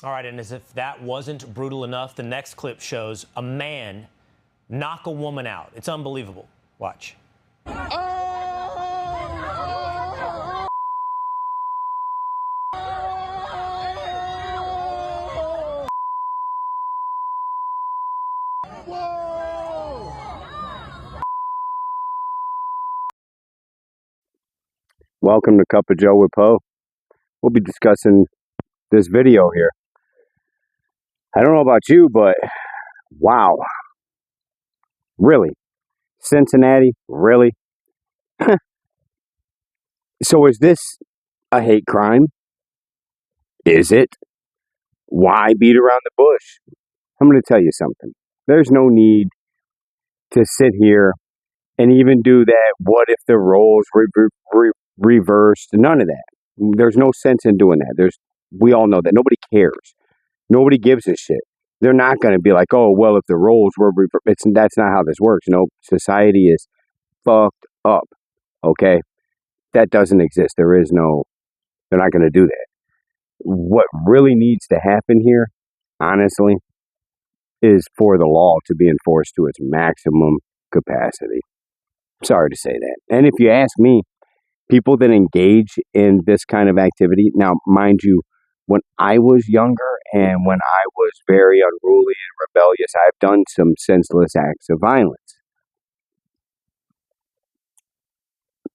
All right, and as if that wasn't brutal enough, the next clip shows a man knock a woman out. It's unbelievable. Watch. Welcome to Cup of Joe with Poe. We'll be discussing this video here. I don't know about you, but wow. Really? Cincinnati? Really? So is this a hate crime? Is it? Why beat around the bush? I'm going to tell you something. There's no need to sit here and even do that. What if the roles reversed? None of that. There's no sense in doing that. We all know that. Nobody cares. Nobody gives a shit. They're not going to be like, oh, well, if the roles were reversed. That's not how this works. No, society is fucked up. Okay? That doesn't exist. They're not going to do that. What really needs to happen here, honestly, is for the law to be enforced to its maximum capacity. Sorry to say that. And if you ask me, people that engage in this kind of activity, now, mind you, when I was younger and when I was very unruly and rebellious, I've done some senseless acts of violence.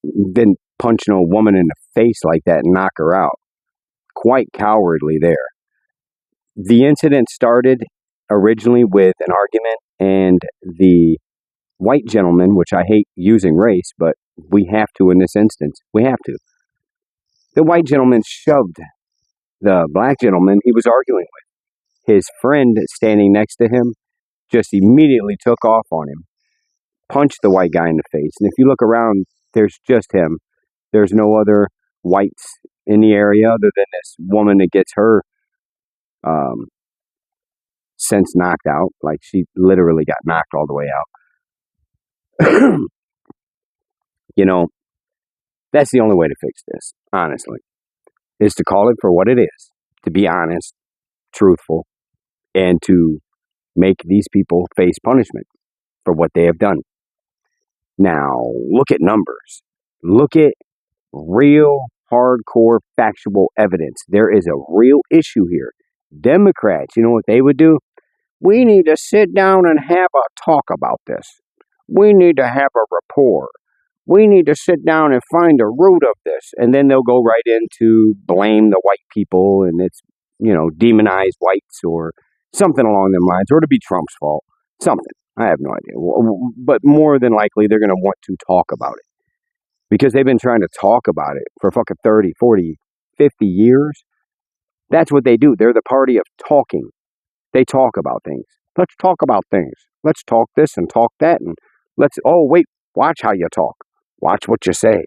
Then punching a woman in the face like that and knock her out. Quite cowardly there. The incident started originally with an argument, and the white gentleman, which I hate using race, but we have to in this instance. We have to. The white gentleman shoved the black gentleman he was arguing with. His friend standing next to him just immediately took off on him, punched the white guy in the face. And if you look around, there's just him. There's no other whites in the area other than this woman that gets her sense knocked out. Like, she literally got knocked all the way out. You know, that's the only way to fix this, honestly, is to call it for what it is, to be honest, truthful, and to make these people face punishment for what they have done. Now, look at numbers. Look at real, hardcore, factual evidence. There is a real issue here. Democrats, you know what they would do? We need to sit down and have a talk about this. We need to have a rapport. We need to sit down and find the root of this. And then they'll go right into blame the white people, and it's, demonize whites or something along them lines, or to be Trump's fault. Something. I have no idea. But more than likely, they're going to want to talk about it. Because they've been trying to talk about it for fucking 30, 40, 50 years. That's what they do. They're the party of talking. They talk about things. Let's talk about things. Let's talk this and talk that. And watch how you talk. Watch what you say.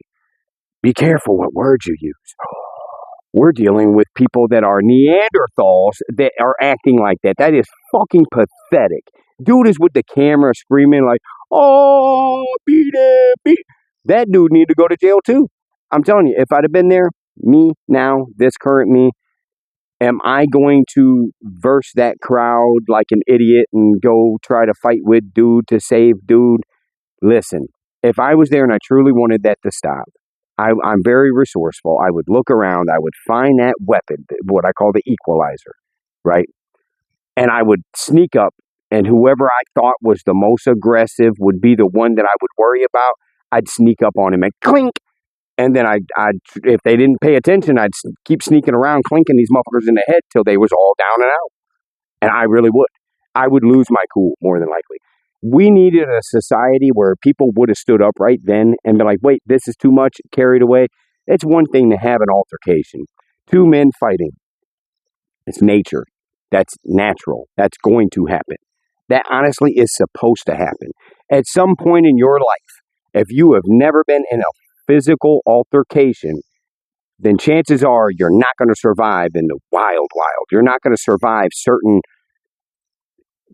Be careful what words you use. We're dealing with people that are Neanderthals that are acting like that. That is fucking pathetic. Dude is with the camera screaming like, oh, beat him, beat. That dude need to go to jail too. I'm telling you, if I'd have been there, me now, this current me, am I going to verse that crowd like an idiot and go try to fight with dude to save dude? Listen, if I was there and I truly wanted that to stop, I'm very resourceful. I would look around. I would find that weapon, what I call the equalizer, right? And I would sneak up, and whoever I thought was the most aggressive would be the one that I would worry about. I'd sneak up on him and clink. And then I'd if they didn't pay attention, I'd keep sneaking around, clinking these motherfuckers in the head till they was all down and out. And I really would. I would lose my cool, more than likely. We needed a society where people would have stood up right then and been like, wait, this is too much, carried away. It's one thing to have an altercation. Two men fighting. It's nature. That's natural. That's going to happen. That honestly is supposed to happen. At some point in your life, if you have never been in a physical altercation, then chances are you're not going to survive in the wild. You're not going to survive certain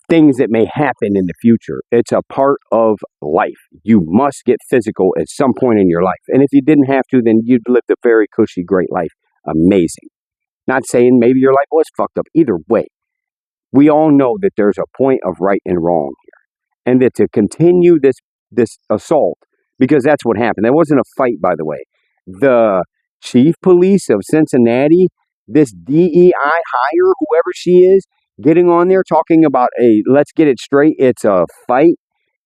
things that may happen in the future. It's a part of life. You must get physical at some point in your life. And if you didn't have to, then you'd lived a very cushy, great life. Amazing. Not saying maybe your life was fucked up. Either way, we all know that there's a point of right and wrong here. And that to continue this assault, because that's what happened. That wasn't a fight, by the way. The chief police of Cincinnati, this DEI hire, whoever she is, getting on there talking about, hey, let's get it straight, it's a fight.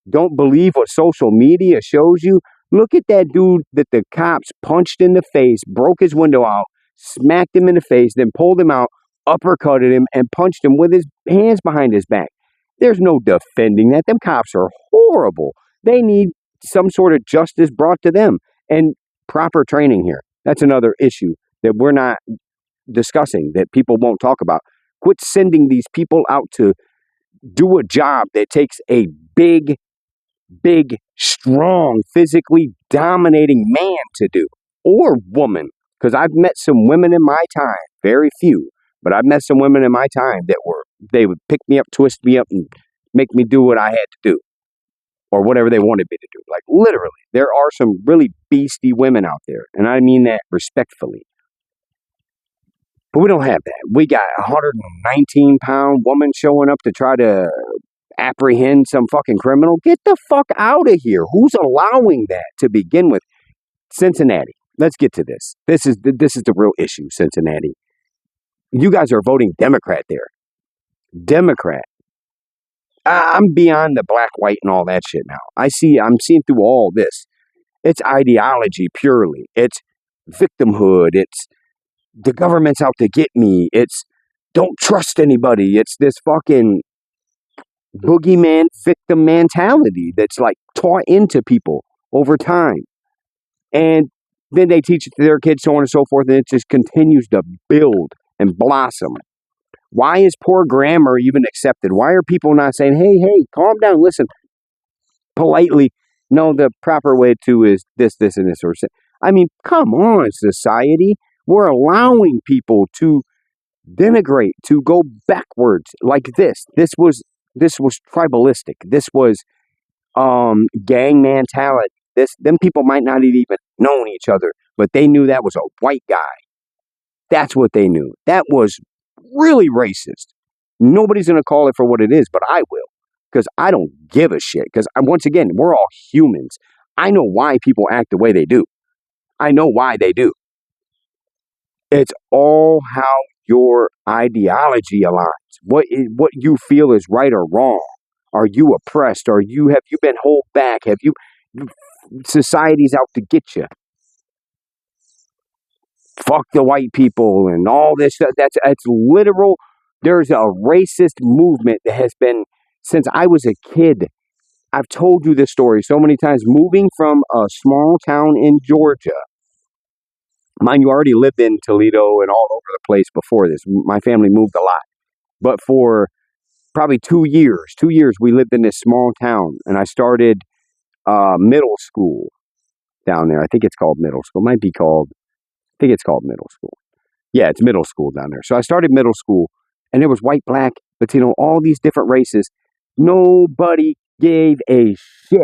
Don't believe what social media shows you. Look at that dude that the cops punched in the face, broke his window out, smacked him in the face, then pulled him out, uppercutted him, and punched him with his hands behind his back. There's no defending that. Them cops are horrible. They need some sort of justice brought to them and proper training here. That's another issue that we're not discussing, that people won't talk about. Quit sending these people out to do a job that takes a big, strong, physically dominating man to do, or woman. Because I've met some women in my time, very few, but I've met some women in my time that they would pick me up, twist me up, and make me do what I had to do, or whatever they wanted me to do. Like, literally, there are some really beastie women out there, and I mean that respectfully. But we don't have that. We got a 119-pound woman showing up to try to apprehend some fucking criminal. Get the fuck out of here. Who's allowing that to begin with? Cincinnati. Let's get to this. This is the real issue, Cincinnati. You guys are voting Democrat there. Democrat. I'm beyond the black, white, and all that shit now. I'm seeing through all this. It's ideology purely. It's victimhood. It's the government's out to get me. It's don't trust anybody. It's this fucking boogeyman victim mentality that's like taught into people over time. And then they teach it to their kids, so on and so forth, and it just continues to build and blossom. Why is poor grammar even accepted? Why are people not saying, hey, calm down, listen, politely? No, the proper way to is this, and this. Or I mean, come on, society. We're allowing people to denigrate, to go backwards like this. This was tribalistic. This was gang mentality. Them people might not have even known each other, but they knew that was a white guy. That's what they knew. That was really racist. Nobody's going to call it for what it is, but I will, because I don't give a shit. Because once again, we're all humans. I know why people act the way they do. I know why they do. It's all how your ideology aligns. What you feel is right or wrong. Are you oppressed? Have you been held back? Society's out to get you. Fuck the white people and all this stuff. That's literal. There's a racist movement that has been since I was a kid. I've told you this story so many times. Moving from a small town in Georgia. Mind you, already lived in Toledo and all over the place before this. My family moved a lot. But for probably 2 years, we lived in this small town. And I started middle school down there. I think it's called middle school. I think it's called middle school. Yeah, it's middle school down there. So I started middle school, and there was white, black, Latino, all these different races. Nobody gave a shit.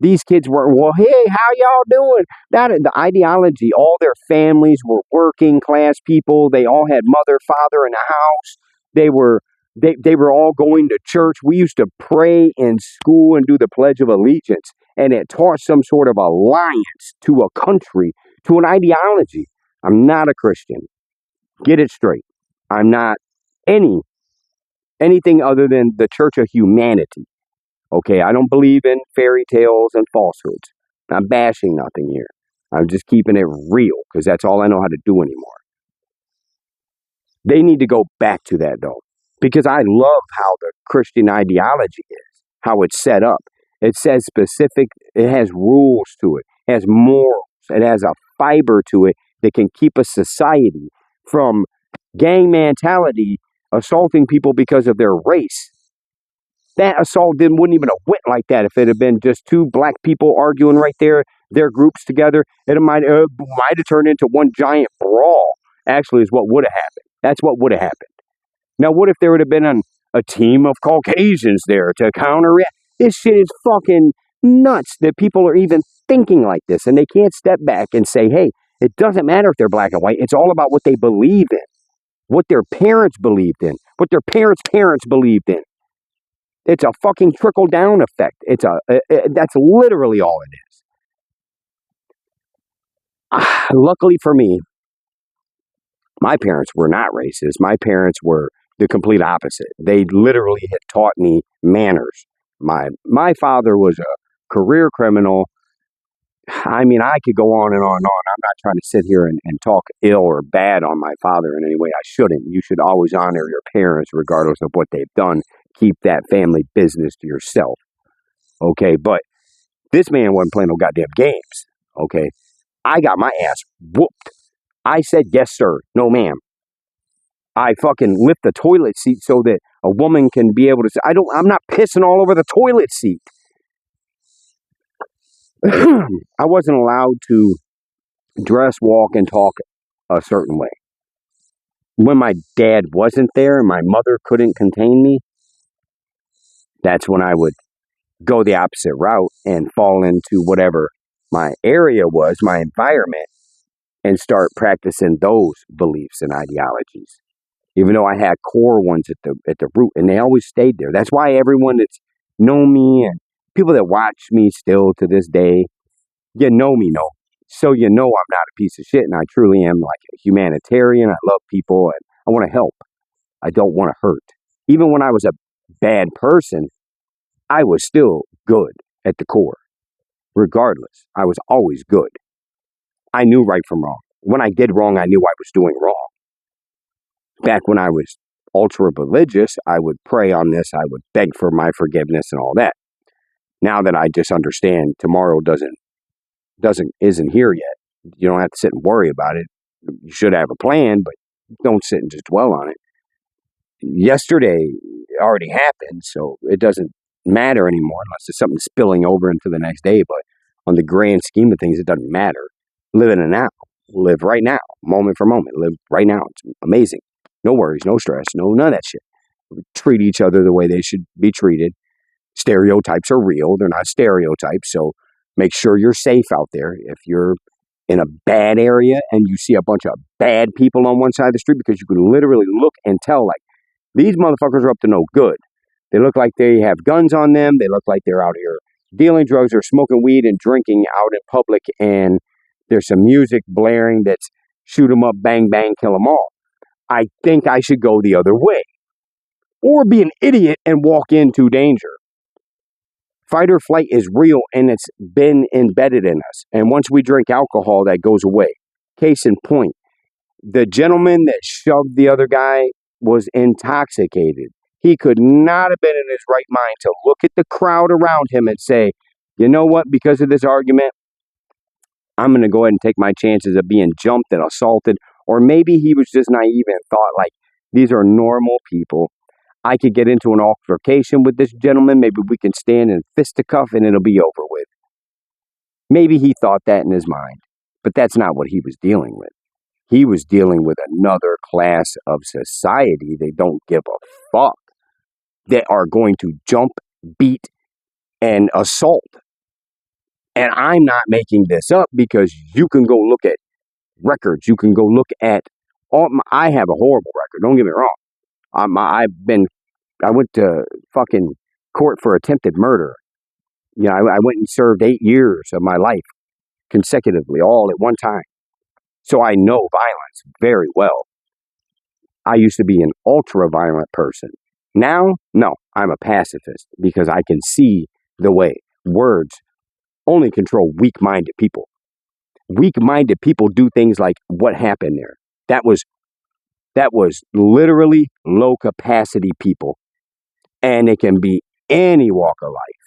These kids were, well, hey, how y'all doing? The ideology, all their families were working class people. They all had mother, father in the house. They were all going to church. We used to pray in school and do the Pledge of Allegiance. And it taught some sort of alliance to a country, to an ideology. I'm not a Christian. Get it straight. I'm not anything other than the Church of Humanity. Okay, I don't believe in fairy tales and falsehoods. I'm bashing nothing here. I'm just keeping it real because that's all I know how to do anymore. They need to go back to that though, because I love how the Christian ideology is, how it's set up. It says specific, it has rules to it, it has morals, it has a fiber to it that can keep a society from gang mentality assaulting people because of their race. That assault wouldn't even have went like that if it had been just two black people arguing right there, their groups together. It might have turned into one giant brawl, actually, is what would have happened. That's what would have happened. Now, what if there would have been a team of Caucasians there to counteract? This shit is fucking nuts that people are even thinking like this, and they can't step back and say, hey, it doesn't matter if they're black and white. It's all about what they believe in, what their parents believed in, what their parents' parents believed in. It's a fucking trickle-down effect. That's literally all it is. Luckily for me, my parents were not racist. My parents were the complete opposite. They literally had taught me manners. My father was a career criminal. I mean, I could go on and on and on. I'm not trying to sit here and talk ill or bad on my father in any way. I shouldn't. You should always honor your parents regardless of what they've done. Keep that family business to yourself. Okay, but this man wasn't playing no goddamn games. Okay, I got my ass whooped. I said, yes, sir. No, ma'am. I fucking lift the toilet seat so that a woman can be able to say, I'm not pissing all over the toilet seat. I wasn't allowed to dress, walk, and talk a certain way. When my dad wasn't there and my mother couldn't contain me, that's when I would go the opposite route and fall into whatever my area was, my environment, and start practicing those beliefs and ideologies. Even though I had core ones at the root, and they always stayed there. That's why everyone that's known me and people that watch me still to this day, you know me, no. So you know I'm not a piece of shit, and I truly am like a humanitarian. I love people, and I want to help. I don't want to hurt. Even when I was a bad person, I was still good at the core. Regardless, I was always good. I knew right from wrong. When I did wrong, I knew I was doing wrong. Back when I was ultra religious, I would pray on this. I would beg for my forgiveness and all that. Now that I just understand tomorrow isn't here yet. You don't have to sit and worry about it. You should have a plan, but don't sit and just dwell on it. Yesterday already happened, so it doesn't matter anymore unless there's something spilling over into the next day. But on the grand scheme of things, it doesn't matter. Live in the now. Live right now, moment for moment. Live right now. It's amazing. No worries, no stress, none of that shit. Treat each other the way they should be treated. Stereotypes are real. They're not stereotypes. So make sure you're safe out there. If you're in a bad area and you see a bunch of bad people on one side of the street, because you can literally look and tell, like, these motherfuckers are up to no good. They look like they have guns on them. They look like they're out here dealing drugs or smoking weed and drinking out in public, and there's some music blaring that's shoot 'em up, bang, bang, kill 'em all. I think I should go the other way. Or be an idiot and walk into danger. Fight or flight is real, and it's been embedded in us. And once we drink alcohol, that goes away. Case in point, the gentleman that shoved the other guy was intoxicated. He could not have been in his right mind to look at the crowd around him and say, you know what, because of this argument, I'm going to go ahead and take my chances of being jumped and assaulted. Or maybe he was just naive and thought, like, these are normal people. I could get into an altercation with this gentleman. Maybe we can stand in fisticuff and it'll be over with. Maybe he thought that in his mind. But that's not what he was dealing with. He was dealing with another class of society. They don't give a fuck. They are going to jump, beat, and assault. And I'm not making this up, because you can go look at records. You can go look at I have a horrible record. Don't get me wrong. I went to fucking court for attempted murder. You know, I went and served 8 years of my life consecutively, all at one time. So I know violence very well. I used to be an ultra-violent person. Now, no, I'm a pacifist, because I can see the way words only control weak-minded people. Weak-minded people do things like what happened there. That was literally low-capacity people. And it can be any walk of life,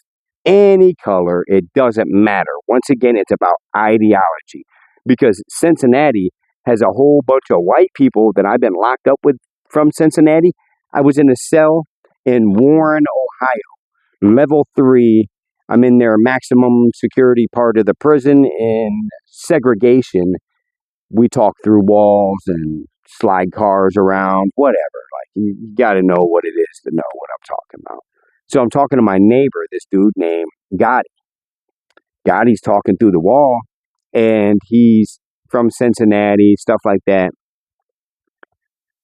any color. It doesn't matter. Once again, it's about ideology. Because Cincinnati has a whole bunch of white people that I've been locked up with from Cincinnati I was in a cell in Warren, Ohio, level 3. I'm in their maximum security part of the prison. In segregation, we talk through walls and slide cars around, whatever. Like, you got to know what it is to know what I'm talking about. So I'm talking to my neighbor, this dude named Gotti. Gotti's talking through the wall, and he's from Cincinnati, stuff like that.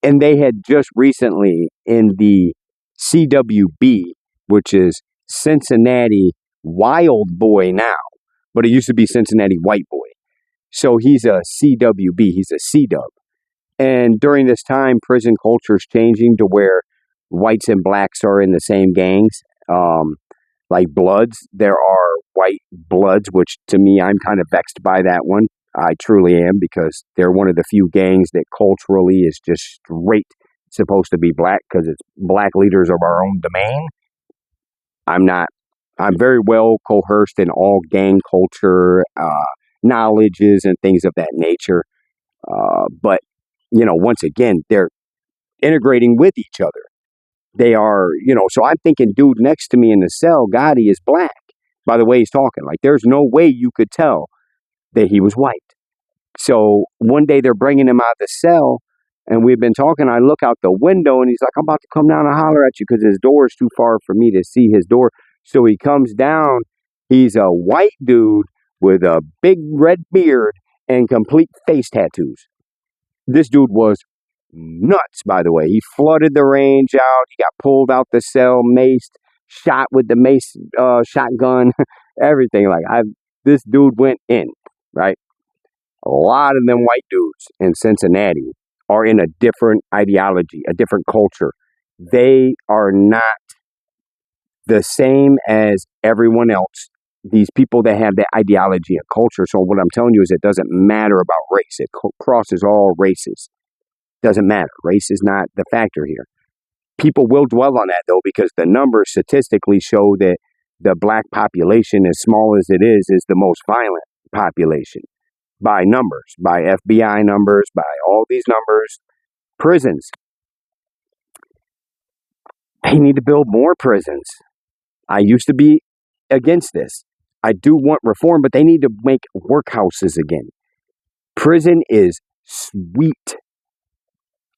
And they had just recently in the CWB, which is Cincinnati Wild Boy now, but it used to be Cincinnati White Boy. So he's a CWB, he's a C-dub. And during this time, prison culture is changing to where whites and blacks are in the same gangs. Like Bloods, there are white Bloods, which to me, I'm kind of vexed by that one. I truly am, because they're one of the few gangs that culturally is just straight supposed to be black, because it's black leaders of our own domain. I'm very well coerced in all gang culture, knowledges and things of that nature. But, once again, they're integrating with each other. They are, so I'm thinking, dude next to me in the cell, Gotti, is black. By the way he's talking, like, there's no way you could tell that he was white. So one day they're bringing him out of the cell, and we've been talking. I look out the window, and he's like, I'm about to come down and holler at you, because his door is too far for me to see his door. So he comes down. He's a white dude with a big red beard and complete face tattoos. This dude was nuts, by the way. He flooded the range out. He got pulled out the cell, maced, shot with the mace shotgun, everything. Like, this dude went in, right? A lot of them white dudes in Cincinnati are in a different ideology, a different culture. They are not the same as everyone else. These people that have that ideology and culture. So what I'm telling you is, it doesn't matter about race. It crosses all races. Doesn't matter. Race is not the factor here. People will dwell on that, though, because the numbers statistically show that the black population, as small as it is the most violent population by numbers, by FBI numbers, by all these numbers. Prisons. They need to build more prisons. I used to be against this. I do want reform, but they need to make workhouses again. Prison is sweet.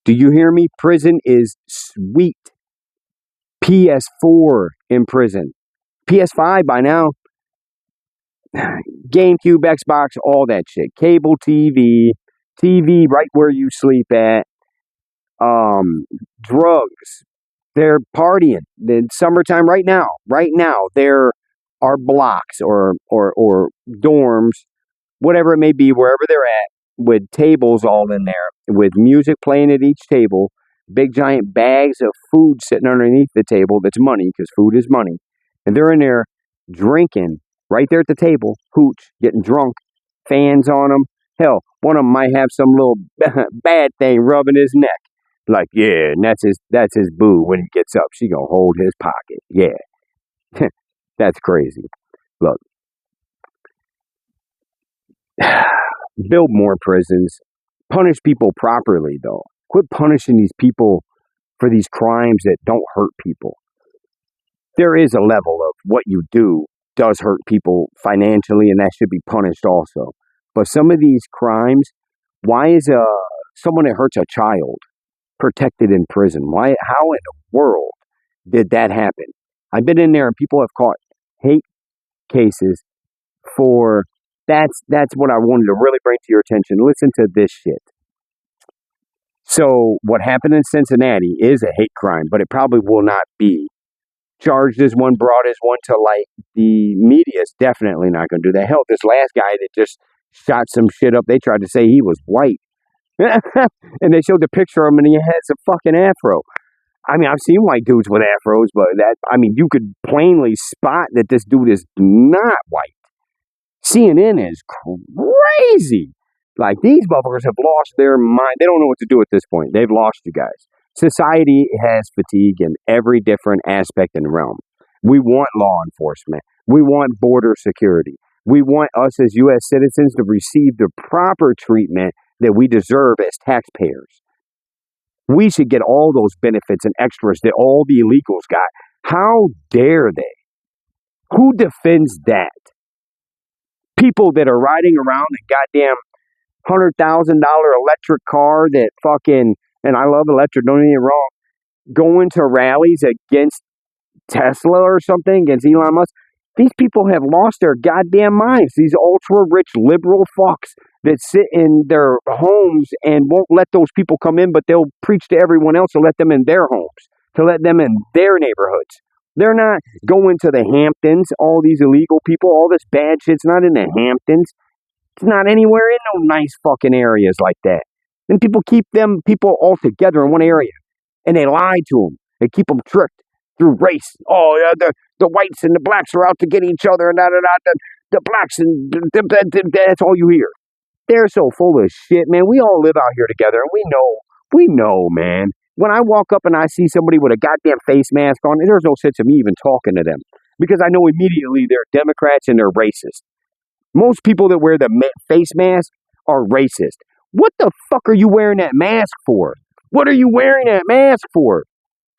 Do you hear me? Prison is sweet. PS4 in prison. PS5 by now. GameCube, Xbox, all that shit. Cable TV. TV right where you sleep at. Drugs. They're partying. In summertime right now. Right now. There are blocks or dorms, whatever it may be, wherever they're at, with tables all in there, with music playing at each table, big giant bags of food sitting underneath the table. That's money, because food is money. And they're in there drinking right there at the table, hooch, getting drunk, fans on them. Hell, one of them might have some little bad thing rubbing his neck. Like, yeah, and that's his boo when he gets up. She gonna hold his pocket. Yeah. That's crazy. Look. Build more prisons. Punish people properly, though. Quit punishing these people for these crimes that don't hurt people. There is a level of what you do does hurt people financially, and that should be punished also. But some of these crimes, why is someone that hurts a child protected in prison? How in the world did that happen? I've been in there, and people have caught hate cases for... That's what I wanted to really bring to your attention. Listen to this shit. So what happened in Cincinnati is a hate crime, but it probably will not be charged as one, brought as one to light. The media is definitely not going to do that. Hell, this last guy that just shot some shit up, they tried to say he was white. And they showed the picture of him, and he has a fucking afro. I mean, I've seen white dudes with afros, but you could plainly spot that this dude is not white. CNN is crazy. Like, these motherfuckers have lost their mind. They don't know what to do at this point. They've lost you guys. Society has fatigue in every different aspect and realm. We want law enforcement. We want border security. We want us as U.S. citizens to receive the proper treatment that we deserve as taxpayers. We should get all those benefits and extras that all the illegals got. How dare they? Who defends that? People that are riding around in goddamn $100,000 electric car that fucking, and I love electric, don't get me wrong, going to rallies against Tesla or something, against Elon Musk. These people have lost their goddamn minds. These ultra-rich liberal fucks that sit in their homes and won't let those people come in, but they'll preach to everyone else to let them in their homes, to let them in their neighborhoods. They're not going to the Hamptons, all these illegal people, all this bad shit's not in the Hamptons. It's not anywhere in no nice fucking areas like that. Then people keep them people all together in one area, and they lie to them. They keep them tricked through race. Oh, yeah, the whites and the blacks are out to get each other, and the blacks, and that's all you hear. They're so full of shit, man. We all live out here together, and we know, man. When I walk up and I see somebody with a goddamn face mask on, there's no sense of me even talking to them, because I know immediately they're Democrats and they're racist. Most people that wear the face mask are racist. What the fuck are you wearing that mask for? What are you wearing that mask for?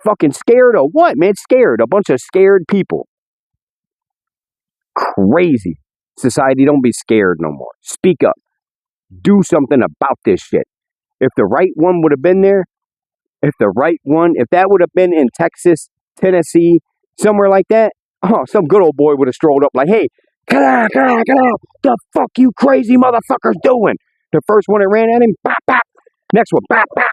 Fucking scared of what, man? Scared. A bunch of scared people. Crazy. Society, don't be scared no more. Speak up. Do something about this shit. If the right one would have been there, if that would have been in Texas, Tennessee, somewhere like that, some good old boy would have strolled up like, hey, get out. The fuck you crazy motherfuckers doing? The first one that ran at him, bop, bop. Next one, bop, bop.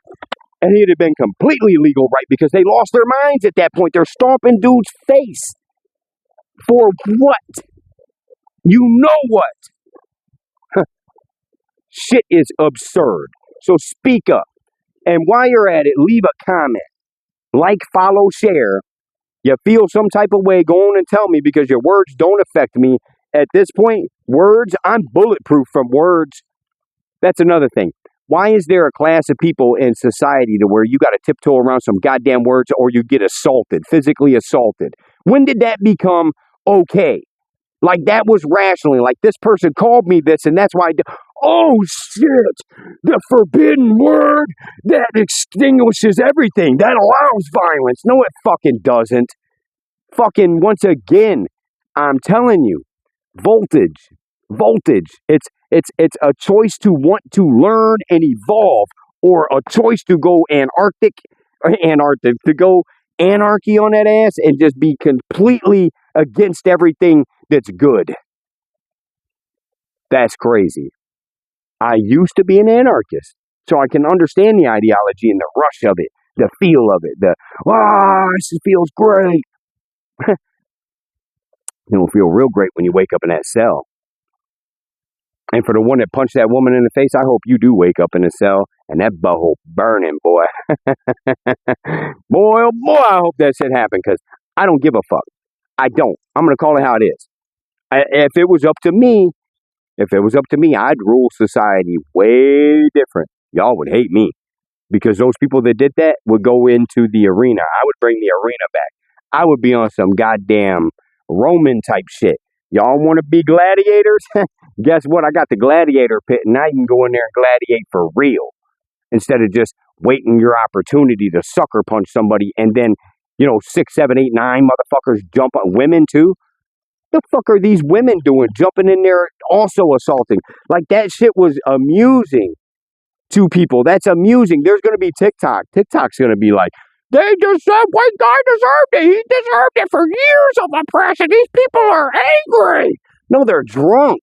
And he'd have been completely legal, right? Because they lost their minds at that point. They're stomping dude's face. For what? You know what? Shit is absurd. So speak up. And while you're at it, leave a comment. Like, follow, share. You feel some type of way, go on and tell me, because your words don't affect me. At this point, words, I'm bulletproof from words. That's another thing. Why is there a class of people in society to where you got to tiptoe around some goddamn words or you get assaulted, physically assaulted? When did that become okay? Like that was rationally, like this person called me this and that's why oh shit, the forbidden word that extinguishes everything, that allows violence. No, it fucking doesn't. Fucking once again, I'm telling you, voltage. It's a choice to want to learn and evolve, or a choice to go Antarctic, to go anarchy on that ass and just be completely against everything that's good. That's crazy. I used to be an anarchist, so I can understand the ideology and the rush of it, the feel of it, this feels great. You don't feel real great when you wake up in that cell. And for the one that punched that woman in the face, I hope you do wake up in a cell and that butthole burning, boy. Boy, oh boy, I hope that shit happened, because I don't give a fuck. I don't. I'm going to call it how it is. If it was up to me, I'd rule society way different. Y'all would hate me, because those people that did that would go into the arena. I would bring the arena back. I would be on some goddamn Roman type shit. Y'all want to be gladiators? Guess what? I got the gladiator pit, and now you can go in there and gladiate for real, instead of just waiting your opportunity to sucker punch somebody, and then, 6, 7, 8, 9 motherfuckers jump on women too. The fuck are these women doing, jumping in there also assaulting? Like, that shit was amusing to people. That's amusing. There's going to be TikTok. TikTok's going to be like, they just said one guy deserved it. He deserved it for years of oppression. These people are angry. No, they're drunk.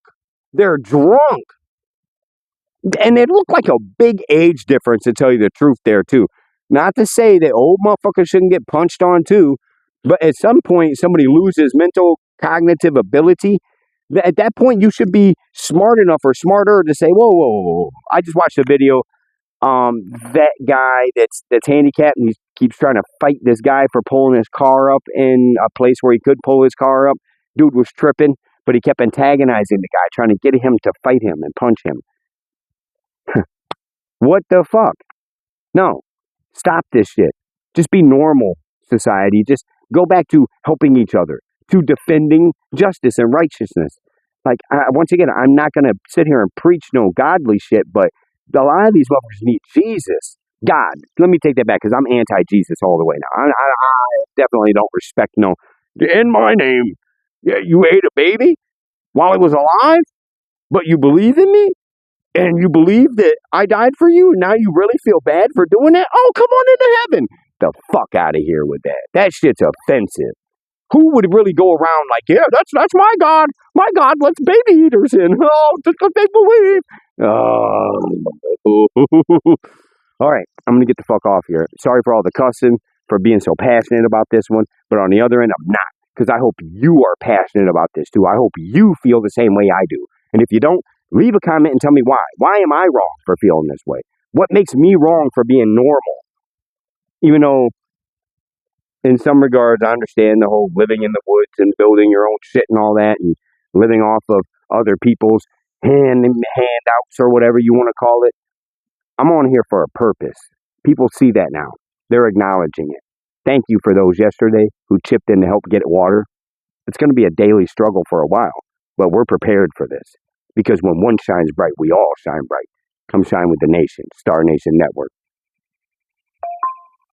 They're drunk. And it looked like a big age difference, to tell you the truth there, too. Not to say that old motherfuckers shouldn't get punched on, too. But at some point, somebody loses mental cognitive ability. At that point, you should be smart enough or smarter to say, whoa. I just watched a video. That guy that's handicapped, and he keeps trying to fight this guy for pulling his car up in a place where he could pull his car up. Dude was tripping, but he kept antagonizing the guy, trying to get him to fight him and punch him. What the fuck? No. Stop this shit. Just be normal, society. Just go back to helping each other, to defending justice and righteousness. Like, once again, I'm not going to sit here and preach no godly shit, but a lot of these motherfuckers need Jesus. God, let me take that back because I'm anti-Jesus all the way now. I definitely don't respect no. In my name, yeah, you ate a baby while it was alive, but you believe in me? And you believe that I died for you? Now you really feel bad for doing that? Oh, come on into heaven. The fuck out of here with that. That shit's offensive. Who would really go around like, yeah, that's my God. My God lets baby eaters in. Oh, just because they believe. Oh. All right, I'm going to get the fuck off here. Sorry for all the cussing, for being so passionate about this one. But on the other end, I'm not. Because I hope you are passionate about this too. I hope you feel the same way I do. And if you don't, leave a comment and tell me why. Why am I wrong for feeling this way? What makes me wrong for being normal? Even though, in some regards, I understand the whole living in the woods and building your own shit and all that and living off of other people's handouts or whatever you want to call it. I'm on here for a purpose. People see that now. They're acknowledging it. Thank you for those yesterday who chipped in to help get water. It's going to be a daily struggle for a while, but we're prepared for this. Because when one shines bright, we all shine bright. Come shine with the nation. Star Nation Network.